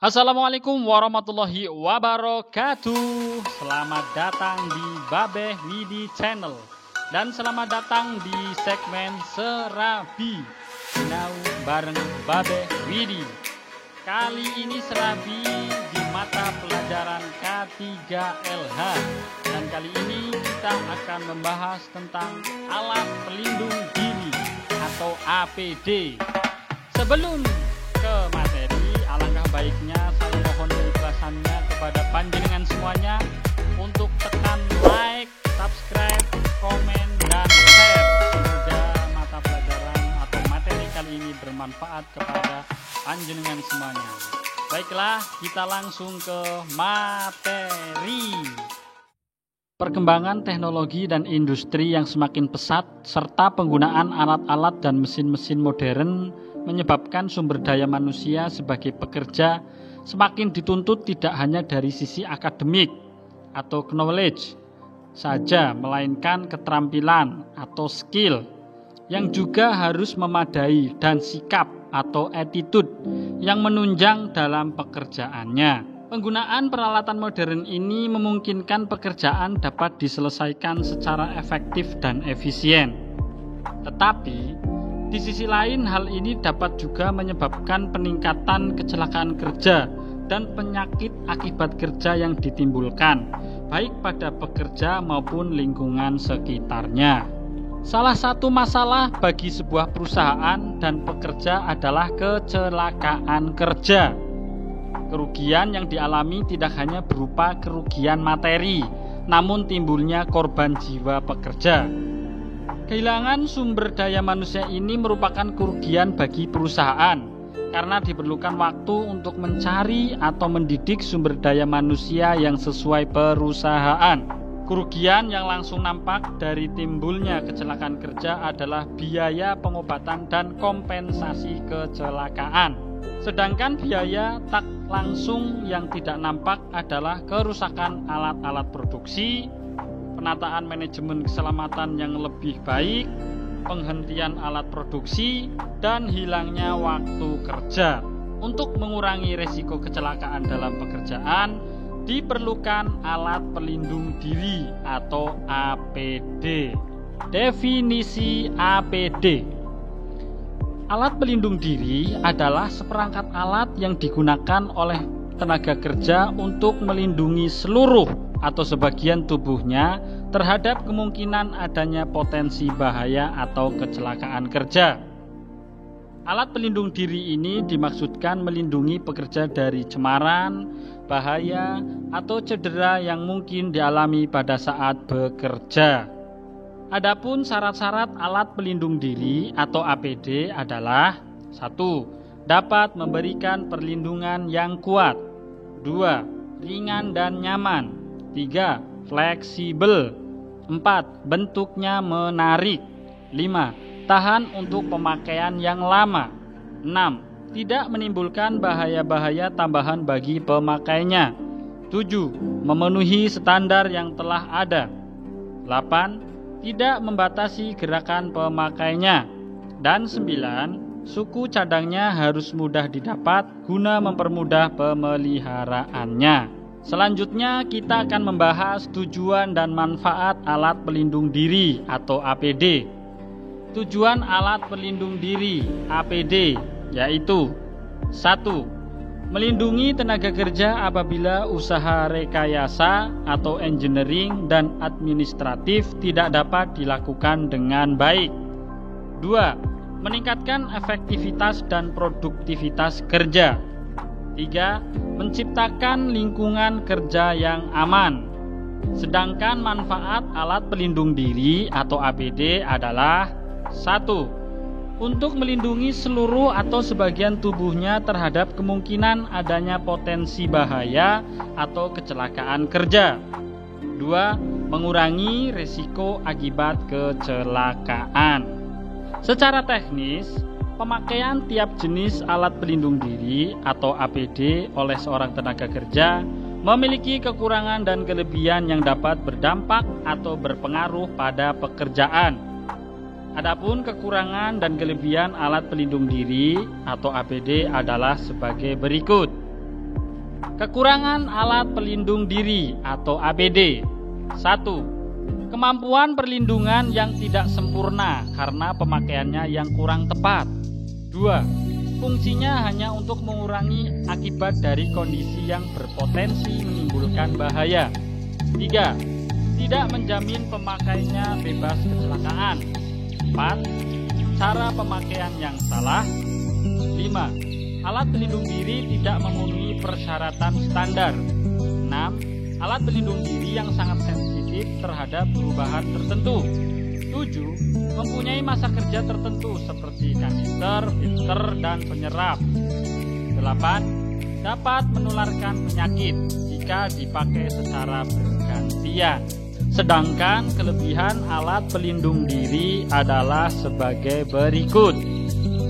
Assalamualaikum warahmatullahi wabarakatuh. Selamat datang di Babeh Widi Channel dan selamat datang di segmen Serabi Sinau bareng Babeh Widi. Kali ini Serabi di mata pelajaran K3LH dan kali ini kita akan membahas tentang alat pelindung diri atau APD. Sebelum ke materi, alangkah baiknya saya mohon keikhlasannya kepada panjenengan semuanya untuk tekan like, subscribe, komen, dan share. Semoga mata pelajaran atau materi kali ini bermanfaat kepada panjenengan semuanya. Baiklah, kita langsung ke materi. Perkembangan teknologi dan industri yang semakin pesat serta penggunaan alat-alat dan mesin-mesin modern menyebabkan sumber daya manusia sebagai pekerja semakin dituntut tidak hanya dari sisi akademik atau knowledge saja, melainkan keterampilan atau skill yang juga harus memadai dan sikap atau attitude yang menunjang dalam pekerjaannya. Penggunaan peralatan modern ini memungkinkan pekerjaan dapat diselesaikan secara efektif dan efisien. Tetapi di sisi lain, hal ini dapat juga menyebabkan peningkatan kecelakaan kerja dan penyakit akibat kerja yang ditimbulkan, baik pada pekerja maupun lingkungan sekitarnya. Salah satu masalah bagi sebuah perusahaan dan pekerja adalah kecelakaan kerja. Kerugian yang dialami tidak hanya berupa kerugian materi, namun timbulnya korban jiwa pekerja. Kehilangan sumber daya manusia ini merupakan kerugian bagi perusahaan karena diperlukan waktu untuk mencari atau mendidik sumber daya manusia yang sesuai perusahaan. Kerugian yang langsung nampak dari timbulnya kecelakaan kerja adalah biaya pengobatan dan kompensasi kecelakaan. Sedangkan biaya tak langsung yang tidak nampak adalah kerusakan alat-alat produksi, penataan manajemen keselamatan yang lebih baik, penghentian alat produksi, dan hilangnya waktu kerja. Untuk mengurangi risiko kecelakaan dalam pekerjaan, diperlukan alat pelindung diri atau APD. Definisi APD. Alat pelindung diri adalah seperangkat alat yang digunakan oleh tenaga kerja untuk melindungi seluruh atau sebagian tubuhnya terhadap kemungkinan adanya potensi bahaya atau kecelakaan kerja. Alat pelindung diri ini dimaksudkan melindungi pekerja dari cemaran, bahaya, atau cedera yang mungkin dialami pada saat bekerja. Adapun syarat-syarat alat pelindung diri atau APD adalah 1. Dapat memberikan perlindungan yang kuat. 2. Ringan dan nyaman. 3. Fleksibel. 4. Bentuknya menarik. 5. Tahan untuk pemakaian yang lama. 6. Tidak menimbulkan bahaya-bahaya tambahan bagi pemakainya. 7. Memenuhi standar yang telah ada. 8. Tidak membatasi gerakan pemakainya. Dan 9. Suku cadangnya harus mudah didapat guna mempermudah pemeliharaannya. Selanjutnya kita akan membahas tujuan dan manfaat alat pelindung diri atau APD. Tujuan alat pelindung diri APD yaitu 1. Melindungi tenaga kerja apabila usaha rekayasa atau engineering dan administratif tidak dapat dilakukan dengan baik. 2. Meningkatkan efektivitas dan produktivitas kerja. 3. Menciptakan lingkungan kerja yang aman. Sedangkan manfaat alat pelindung diri atau APD adalah 1. Untuk melindungi seluruh atau sebagian tubuhnya terhadap kemungkinan adanya potensi bahaya atau kecelakaan kerja. 2. Mengurangi risiko akibat kecelakaan. Secara teknis, pemakaian tiap jenis alat pelindung diri atau APD oleh seorang tenaga kerja memiliki kekurangan dan kelebihan yang dapat berdampak atau berpengaruh pada pekerjaan. Adapun kekurangan dan kelebihan alat pelindung diri atau APD adalah sebagai berikut. Kekurangan alat pelindung diri atau APD. 1. Kemampuan perlindungan yang tidak sempurna karena pemakaiannya yang kurang tepat. 2. Fungsinya hanya untuk mengurangi akibat dari kondisi yang berpotensi menimbulkan bahaya. 3. Tidak menjamin pemakainya bebas kecelakaan. 4. Cara pemakaian yang salah. 5. Alat pelindung diri tidak memenuhi persyaratan standar. 6. Alat pelindung diri yang sangat sensitif terhadap perubahan tertentu. 7. Mempunyai masa kerja tertentu seperti kanister, filter, dan penyerap. 8. Dapat menularkan penyakit jika dipakai secara bergantian. Sedangkan kelebihan alat pelindung diri adalah sebagai berikut.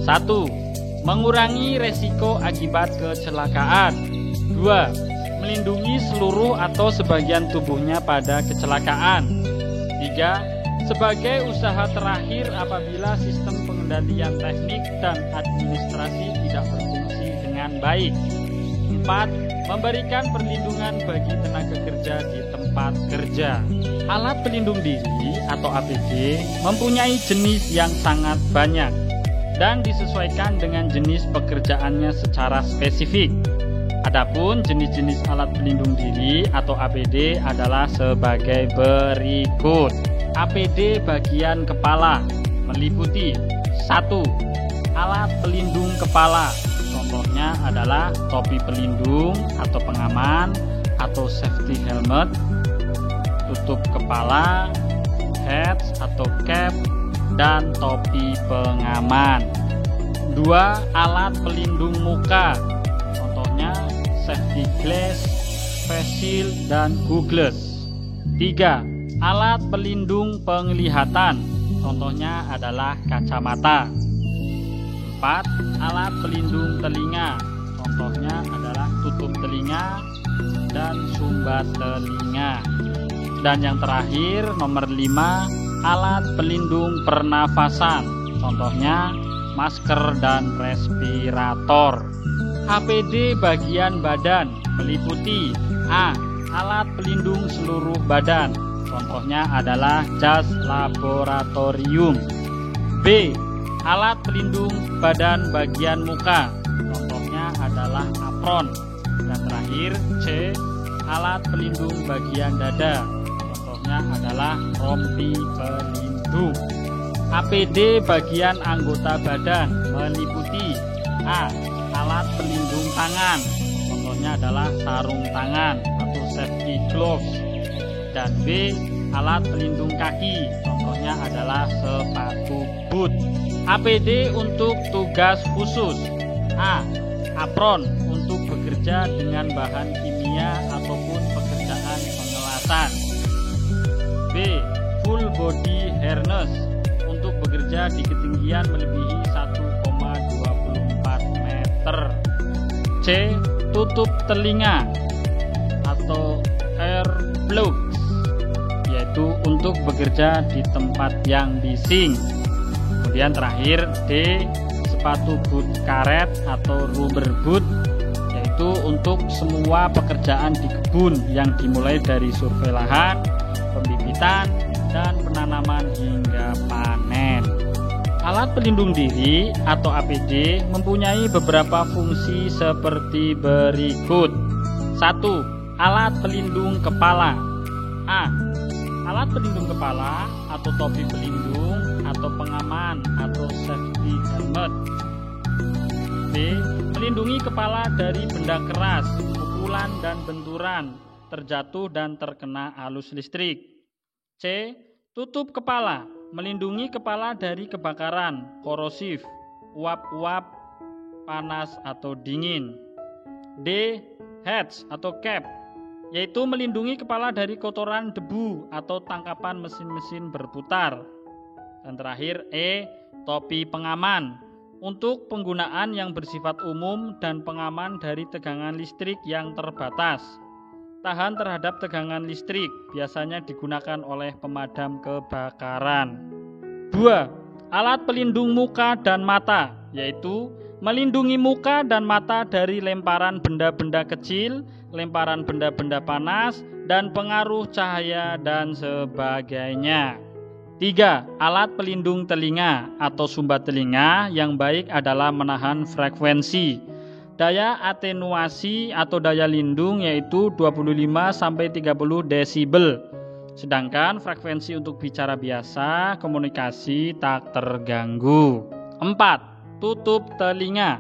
1. Mengurangi resiko akibat kecelakaan. 2. Melindungi seluruh atau sebagian tubuhnya pada kecelakaan. 3. Sebagai usaha terakhir apabila sistem pengendalian teknik dan administrasi tidak berfungsi dengan baik. 4. Memberikan perlindungan bagi tenaga kerja di tempat kerja. Alat pelindung diri atau APD mempunyai jenis yang sangat banyak dan disesuaikan dengan jenis pekerjaannya secara spesifik. Adapun jenis-jenis alat pelindung diri atau APD adalah sebagai berikut. APD bagian kepala meliputi 1. Alat pelindung kepala. Contohnya adalah topi pelindung atau pengaman atau safety helmet, tutup kepala, hats atau cap, dan topi pengaman. 2. Alat pelindung muka. Contohnya safety glass, face shield, dan goggles. 3. Alat pelindung penglihatan. Contohnya adalah kacamata. 4. Alat pelindung telinga. Contohnya adalah tutup telinga dan sumbat telinga. Dan yang terakhir nomor 5, alat pelindung pernafasan, contohnya masker dan respirator. APD bagian badan meliputi A. Alat pelindung seluruh badan, contohnya adalah jas laboratorium. B. Alat pelindung badan bagian muka, contohnya adalah apron. Dan terakhir C. Alat pelindung bagian dada, adalah rompi pelindung. APD bagian anggota badan meliputi A. Alat pelindung tangan, contohnya adalah sarung tangan atau safety gloves. Dan B. Alat pelindung kaki, contohnya adalah sepatu boot. APD untuk tugas khusus. A. Apron untuk bekerja dengan bahan kimia ataupun pekerjaan pengelasan. B. Full body harness untuk bekerja di ketinggian melebihi 1,24 meter. C. Tutup telinga atau ear plugs, yaitu untuk bekerja di tempat yang bising. Kemudian terakhir D. Sepatu boot karet atau rubber boot, yaitu untuk semua pekerjaan di kebun yang dimulai dari survei lahan, pembibitan, dan penanaman hingga panen. Alat pelindung diri atau APD mempunyai beberapa fungsi seperti berikut. 1. Alat pelindung kepala. A. Alat pelindung kepala atau topi pelindung atau pengaman atau safety helmet. B. Melindungi kepala dari benda keras, pukulan dan benturan, terjatuh dan terkena arus listrik. C. Tutup kepala, melindungi kepala dari kebakaran, korosif, uap-uap, panas atau dingin. D. Hats atau cap, yaitu melindungi kepala dari kotoran, debu atau tangkapan mesin-mesin berputar. Dan terakhir E. Topi pengaman, untuk penggunaan yang bersifat umum dan pengaman dari tegangan listrik yang terbatas. Tahan terhadap tegangan listrik, biasanya digunakan oleh pemadam kebakaran. 2. Alat pelindung muka dan mata, yaitu melindungi muka dan mata dari lemparan benda-benda kecil, lemparan benda-benda panas, dan pengaruh cahaya dan sebagainya. 3. Alat pelindung telinga atau sumbat telinga yang baik adalah menahan frekuensi. Daya atenuasi atau daya lindung yaitu 25-30 desibel. Sedangkan frekuensi untuk bicara biasa, komunikasi tak terganggu. 4. Tutup telinga.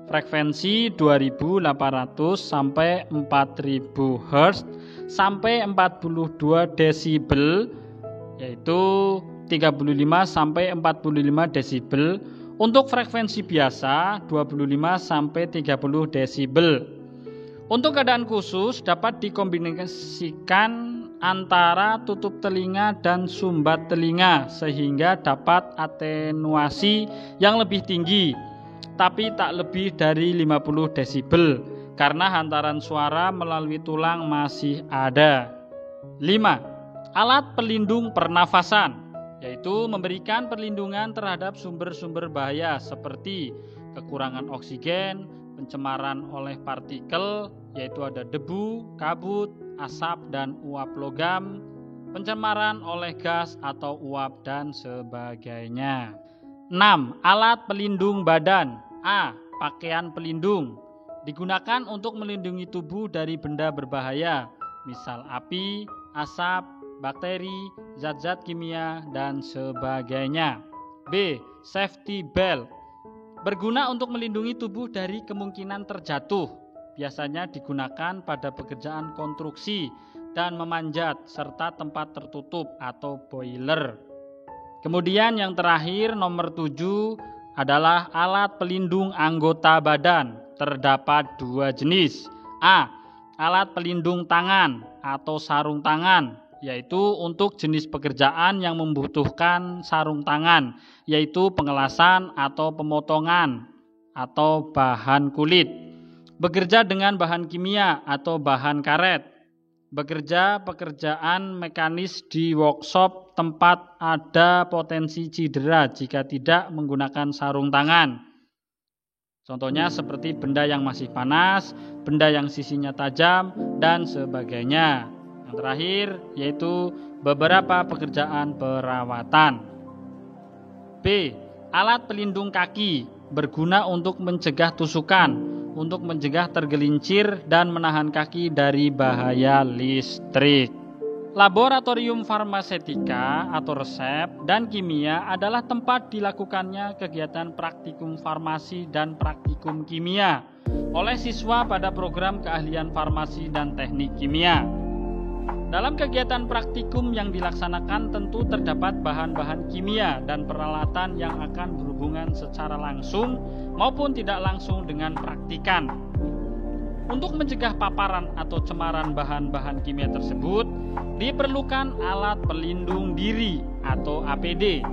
Frekuensi 2800 sampai 4000 Hz sampai 42 desibel yaitu 35 sampai 45 desibel. Untuk frekuensi biasa 25 sampai 30 desibel. Untuk keadaan khusus dapat dikombinasikan antara tutup telinga dan sumbat telinga sehingga dapat atenuasi yang lebih tinggi, tapi tak lebih dari 50 desibel karena hantaran suara melalui tulang masih ada. 5. Alat pelindung pernafasan, yaitu memberikan perlindungan terhadap sumber-sumber bahaya seperti kekurangan oksigen, pencemaran oleh partikel, yaitu ada debu, kabut, asap, dan uap logam, pencemaran oleh gas atau uap, dan sebagainya. 6. Alat pelindung badan. A. Pakaian pelindung. Digunakan untuk melindungi tubuh dari benda berbahaya, misal api, asap, bakteri, zat-zat kimia, dan sebagainya. B. Safety belt. Berguna untuk melindungi tubuh dari kemungkinan terjatuh. Biasanya digunakan pada pekerjaan konstruksi dan memanjat serta tempat tertutup atau boiler. Kemudian yang terakhir nomor 7 adalah alat pelindung anggota badan. Terdapat 2 jenis. A. Alat pelindung tangan atau sarung tangan, yaitu untuk jenis pekerjaan yang membutuhkan sarung tangan, yaitu pengelasan atau pemotongan atau bahan kulit. Bekerja dengan bahan kimia atau bahan karet. Bekerja pekerjaan mekanis di workshop tempat ada potensi cedera jika tidak menggunakan sarung tangan. Contohnya seperti benda yang masih panas, benda yang sisinya tajam, dan sebagainya. Yang terakhir yaitu beberapa pekerjaan perawatan. B. Alat pelindung kaki berguna untuk mencegah tusukan, untuk mencegah tergelincir dan menahan kaki dari bahaya listrik. Laboratorium farmaseutika atau resep dan kimia adalah tempat dilakukannya kegiatan praktikum farmasi dan praktikum kimia oleh siswa pada program keahlian farmasi dan teknik kimia. Dalam kegiatan praktikum yang dilaksanakan tentu terdapat bahan-bahan kimia dan peralatan yang akan berhubungan secara langsung maupun tidak langsung dengan praktikan. Untuk mencegah paparan atau cemaran bahan-bahan kimia tersebut, diperlukan alat pelindung diri atau APD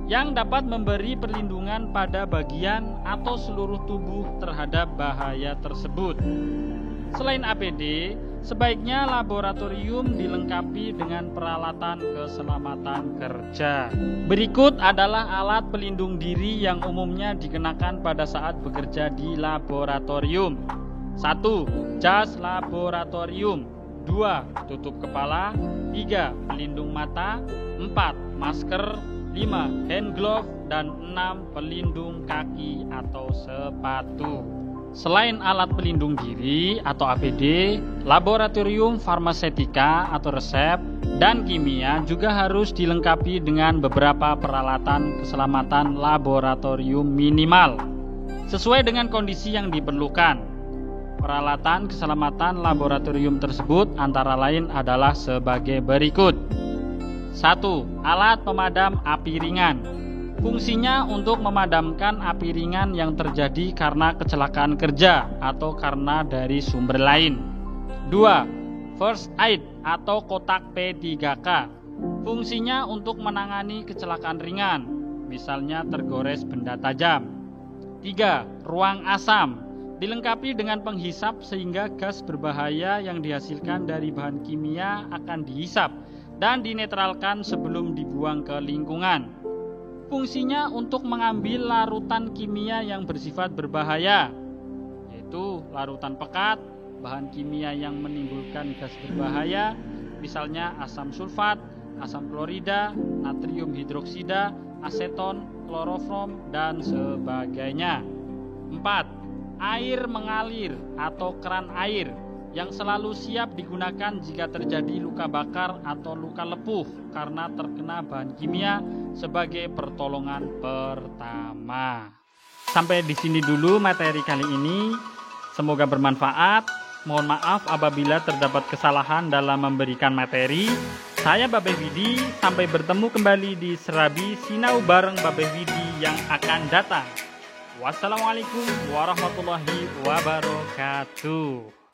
yang dapat memberi perlindungan pada bagian atau seluruh tubuh terhadap bahaya tersebut. Selain APD, sebaiknya laboratorium dilengkapi dengan peralatan keselamatan kerja. Berikut adalah alat pelindung diri yang umumnya dikenakan pada saat bekerja di laboratorium. 1. Jas laboratorium. 2. Tutup kepala. 3. Pelindung mata. 4. Masker. 5. Hand glove. Dan 6. Pelindung kaki atau sepatu. Selain alat pelindung diri atau APD, laboratorium farmaseutika atau resep dan kimia juga harus dilengkapi dengan beberapa peralatan keselamatan laboratorium minimal sesuai dengan kondisi yang diperlukan. Peralatan keselamatan laboratorium tersebut antara lain adalah sebagai berikut. 1. Alat pemadam api ringan. Fungsinya untuk memadamkan api ringan yang terjadi karena kecelakaan kerja atau karena dari sumber lain. 2. First aid atau kotak P3K. Fungsinya untuk menangani kecelakaan ringan, misalnya tergores benda tajam. 3. Ruang asam. Dilengkapi dengan penghisap sehingga gas berbahaya yang dihasilkan dari bahan kimia akan dihisap dan dinetralkan sebelum dibuang ke lingkungan. Fungsinya untuk mengambil larutan kimia yang bersifat berbahaya, yaitu larutan pekat, bahan kimia yang menimbulkan gas berbahaya, misalnya asam sulfat, asam klorida, natrium hidroksida, aseton, klorofrom, dan sebagainya. 4. Air mengalir atau keran air yang selalu siap digunakan jika terjadi luka bakar atau luka lepuh karena terkena bahan kimia sebagai pertolongan pertama. Sampai di sini dulu materi kali ini. Semoga bermanfaat. Mohon maaf apabila terdapat kesalahan dalam memberikan materi. Saya Babeh Widi, sampai bertemu kembali di Serabi Sinau bareng Babeh Widi yang akan datang. Wassalamualaikum warahmatullahi wabarakatuh.